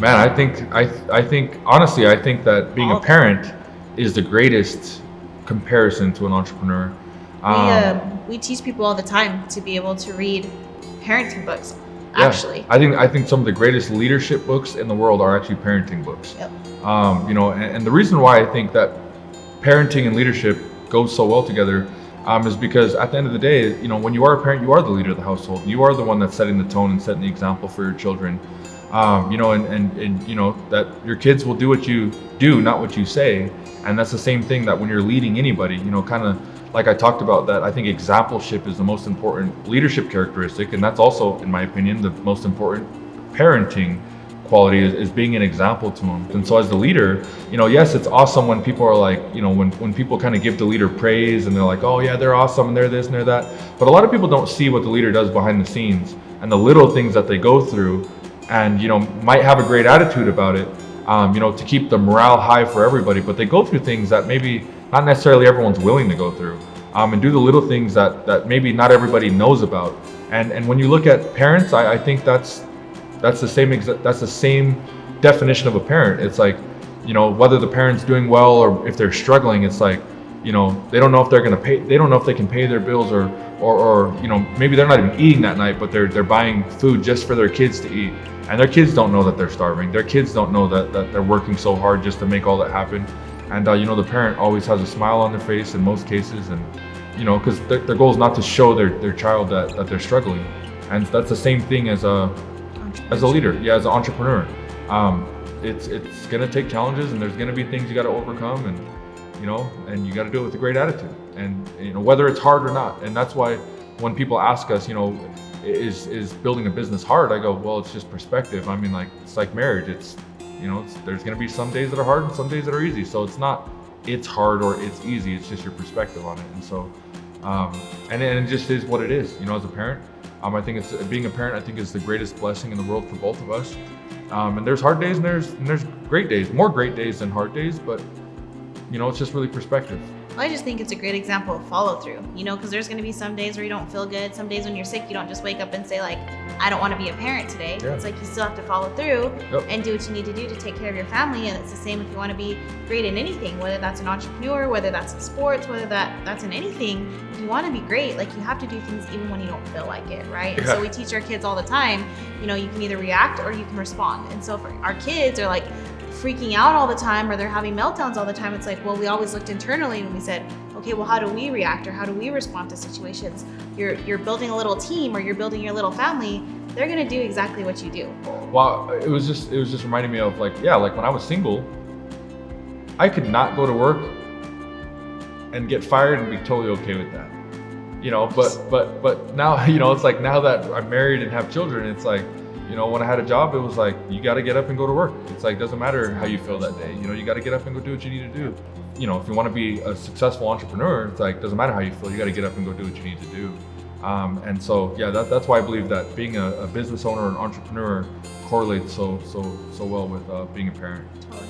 Man, I think honestly, I think that being a parent is the greatest comparison to an entrepreneur. We teach people all the time to be able to read parenting books. Yeah, Actually, I think some of the greatest leadership books in the world are actually parenting books. yep. And the reason why I think that parenting and leadership goes so well together is because at the end of the day, when you are a parent, you are the leader of the household. You are the one that's setting the tone and setting the example for your children. That your kids will do what you do, not what you say. And that's the same thing that when you're leading anybody, kind of like I talked about, that I think exampleship is the most important leadership characteristic. And that's also, in my opinion, the most important parenting quality is being an example to them. And so as the leader, yes, it's awesome when people are like, when people kind of give the leader praise and they're like, oh yeah, they're awesome and they're this and they're that. But a lot of people don't see what the leader does behind the scenes and the little things that they go through, and might have a great attitude about it, to keep the morale high for everybody. But they go through things that maybe not necessarily everyone's willing to go through, and do the little things that maybe not everybody knows about. And when you look at parents, I think that's the same definition of a parent. It's like, whether the parent's doing well or if they're struggling, it's like, they don't know if they're going to pay, they don't know if they can pay their bills or maybe they're not even eating that night, but they're buying food just for their kids to eat. And their kids don't know that they're starving. Their kids don't know that they're working so hard just to make all that happen. And the parent always has a smile on their face in most cases, and because their goal is not to show their child that they're struggling. And that's the same thing as a leader, as an entrepreneur. It's gonna take challenges, and there's gonna be things you got to overcome, and and you got to do it with a great attitude, and whether it's hard or not. And that's why when people ask us, is building a business hard? I go, well, it's just perspective. I mean, like, it's like marriage. It's there's gonna be some days that are hard and some days that are easy. So it's not it's hard or it's easy. It's just your perspective on it. And so and it just is what it is. As a parent, I think it's being a parent. I think is the greatest blessing in the world for both of us. And there's hard days and there's great days, more great days than hard days. But it's just really perspective. I just think it's a great example of follow through, because there's going to be some days where you don't feel good. Some days when you're sick, you don't just wake up and say like, I don't want to be a parent today. Yeah. It's like you still have to follow through and do what you need to do to take care of your family. And it's the same if you want to be great in anything, whether that's an entrepreneur, whether that's in sports, whether that's in anything. If you want to be great, like, you have to do things even when you don't feel like it, right? Yeah. And so we teach our kids all the time, you can either react or you can respond. And so for our kids are like freaking out all the time, or they're having meltdowns all the time. It's like, well, we always looked internally and we said, okay, well, how do we react, or how do we respond to situations? You're building a little team, or you're building your little family. They're gonna do exactly what you do. Well, it was just reminding me of like when I was single, I could not go to work and get fired and be totally okay with that. But now, it's like, now that I'm married and have children, it's like, when I had a job, it was like, you got to get up and go to work. It's like, doesn't matter how you feel that day. You got to get up and go do what you need to do. If you want to be a successful entrepreneur, it's like, doesn't matter how you feel. You got to get up and go do what you need to do. And so, that's why I believe that being a business owner or an entrepreneur correlates so well with being a parent. Totally.